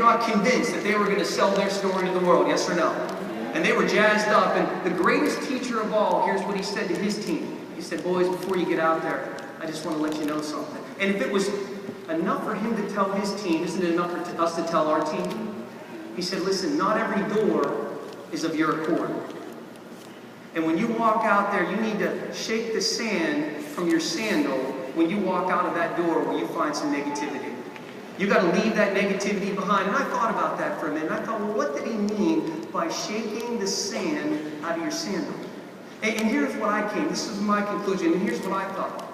got convinced that they were going to sell their story to the world, yes or no? And they were jazzed up, and the greatest teacher of all, here's what he said to his team. He said, boys, before you get out there, I just want to let you know something. And if it was enough for him to tell his team, isn't it enough for us to tell our team? He said, listen, not every door is of your accord. And when you walk out there, you need to shake the sand from your sandal when you walk out of that door where you find some negativity. You got to leave that negativity behind. And I thought about that for a minute. I thought, well, what did he mean by shaking the sand out of your sandal? And here's what I came. This is my conclusion, and here's what I thought.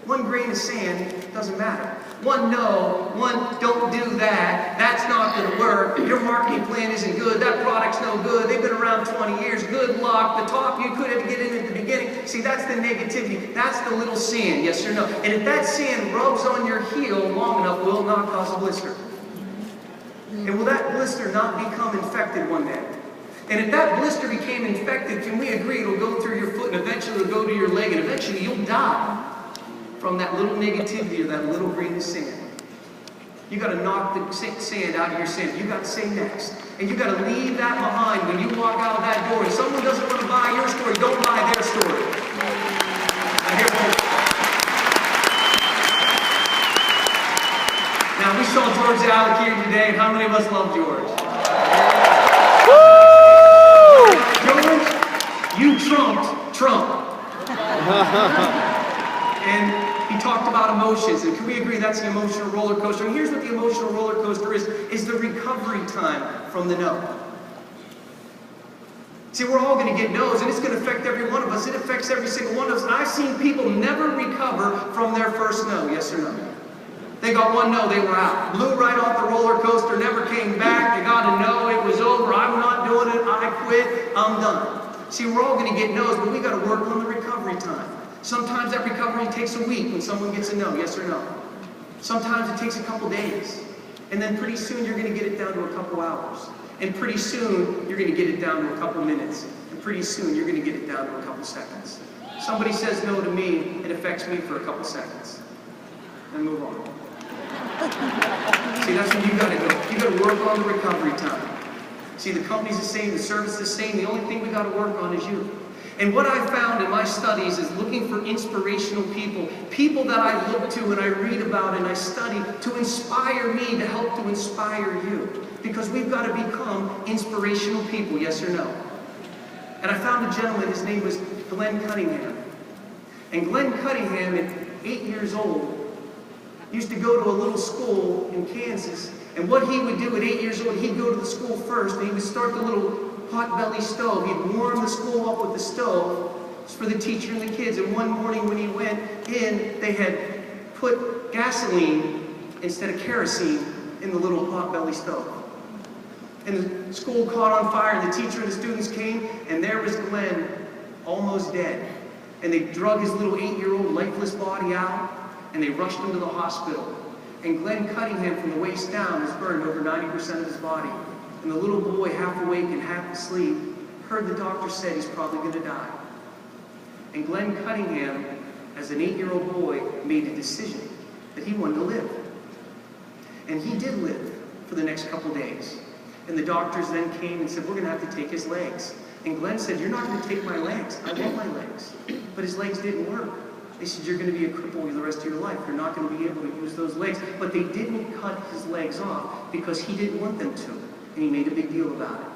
One grain of sand doesn't matter. One no, one don't do that, that's not going to work, your marketing plan isn't good, that product's no good, they've been around 20 years, good luck, the top you could have get in at the beginning. See, that's the negativity, that's the little sand, yes or no? And if that sand rubs on your heel long enough, will it not cause a blister? And will that blister not become infected one day? And if that blister became infected, can we agree it'll go through your foot and eventually it'll go to your leg and eventually you'll die from that little negativity or that little grain of sand. You got to knock the sand out of your sand. You got to say next. And you got to leave that behind when you walk out of that door. If someone doesn't want to buy your story, don't buy their story. Now, we saw George Alec here today, and how many of us love George? George, you trumped Trump. And he talked about emotions, and can we agree that's the emotional roller coaster? And here's what the emotional roller coaster is the recovery time from the no. See, we're all going to get no's, and it's going to affect every one of us. It affects every single one of us. And I've seen people never recover from their first no, yes or no? They got one no, they were out. Blew right off the roller coaster, never came back. They got a no, it was over. I'm not doing it, I quit, I'm done. See, we're all going to get no's, but we got to work on the recovery time. Sometimes that recovery takes a week when someone gets a no, yes or no. Sometimes it takes a couple days. And then pretty soon you're going to get it down to a couple hours. And pretty soon you're going to get it down to a couple minutes. And pretty soon you're going to get it down to a couple seconds. Somebody says no to me, it affects me for a couple seconds. Then move on. See, that's when you got to go. You got to work on the recovery time. See, the company's the same, the service is the same. The only thing we got to work on is you. And what I found in my studies is looking for inspirational people, people that I look to and I read about and I study to inspire me, to help to inspire you. Because we've got to become inspirational people, yes or no? And I found a gentleman, his name was Glenn Cunningham. And Glenn Cunningham, at 8 years old, used to go to a little school in Kansas. And what he would do at 8 years old, he'd go to the school first and he would start the little potbelly stove. He'd warm the school up with the stove for the teacher and the kids. And one morning when he went in, they had put gasoline instead of kerosene in the little potbelly stove. And the school caught on fire, and the teacher and the students came, and there was Glenn, almost dead. And they drug his little 8-year-old lifeless body out, and they rushed him to the hospital. And Glenn Cunningham, from the waist down, was burned over 90% of his body. And the little boy, half awake and half asleep, heard the doctor said he's probably going to die. And Glenn Cunningham, as an 8-year-old boy, made a decision that he wanted to live. And he did live for the next couple days. And the doctors then came and said, we're going to have to take his legs. And Glenn said, you're not going to take my legs. I want my legs. But his legs didn't work. They said, you're going to be a cripple the rest of your life. You're not going to be able to use those legs. But they didn't cut his legs off because he didn't want them to. And he made a big deal about it.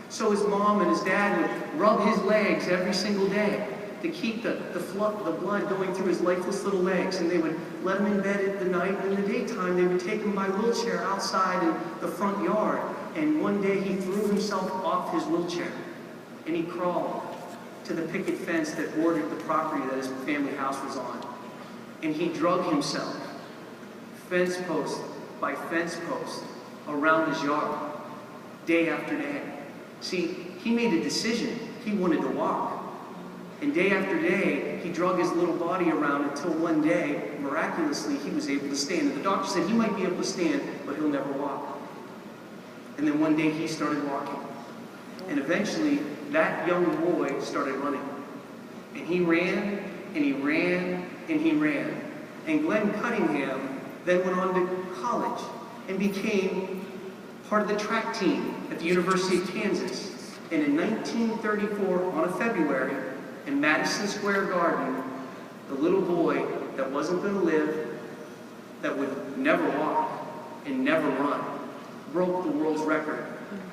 So his mom and his dad would rub his legs every single day to keep the blood going through his lifeless little legs. And they would let him in bed at the night. And in the daytime, they would take him by wheelchair outside in the front yard. And one day he threw himself off his wheelchair. And he crawled to the picket fence that bordered the property that his family house was on. And he drug himself, fence post by fence post, around his yard, day after day. See, he made a decision. He wanted to walk. And day after day, he drug his little body around until one day, miraculously, he was able to stand. And the doctor said he might be able to stand, but he'll never walk. And then one day he started walking. And eventually, that young boy started running. And he ran, and he ran, and he ran. And Glenn Cunningham then went on to college and became part of the track team at the University of Kansas. And in 1934, on a February, in Madison Square Garden, the little boy that wasn't going to live, that would never walk and never run, broke the world's record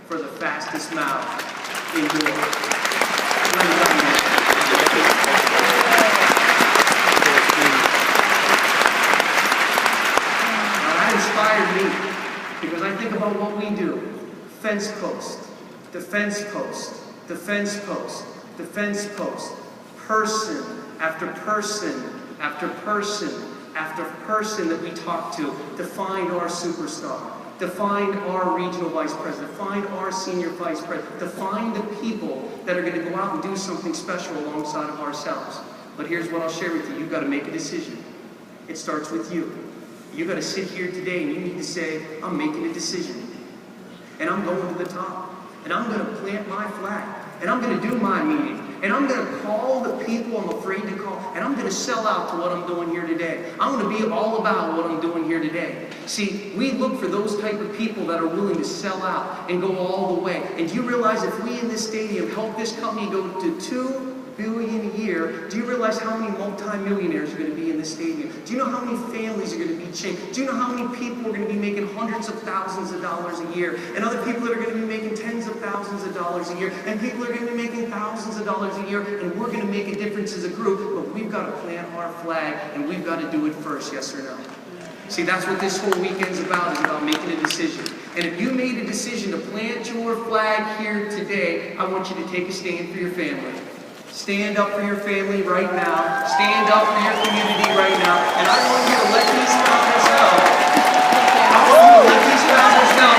for the fastest mile indoors. That inspired me because I think about what we do. Fence post, defense post, defense post, defense post, person after person after person after person that we talk to find our superstar, to find our regional vice president, to find our senior vice president, to find the people that are going to go out and do something special alongside of ourselves. But here's what I'll share with you. You've got to make a decision. It starts with you. You've got to sit here today and you need to say, I'm making a decision. And I'm going to the top. And I'm going to plant my flag. And I'm going to do my meeting. And I'm going to call the people I'm afraid to call. And I'm going to sell out to what I'm doing here today. I'm going to be all about what I'm doing here today. See, we look for those type of people that are willing to sell out and go all the way. And do you realize if we in this stadium help this company go to $2 billion a year, do you realize how many multi-millionaires are going to be in this stadium? Do you know how many families are going to be changed? Do you know how many people are going to be making hundreds of thousands of dollars a year? And other people that are going to be making tens of thousands of dollars a year? And people are going to be making thousands of dollars a year? And we're going to make a difference as a group, but we've got to plant our flag, and we've got to do it first, yes or no? See, that's what this whole weekend's about, is about making a decision. And if you made a decision to plant your flag here today, I want you to take a stand for your family. Stand up for your family right now. Stand up for your community right now. And I want you to let these founders know. I want you to let these founders know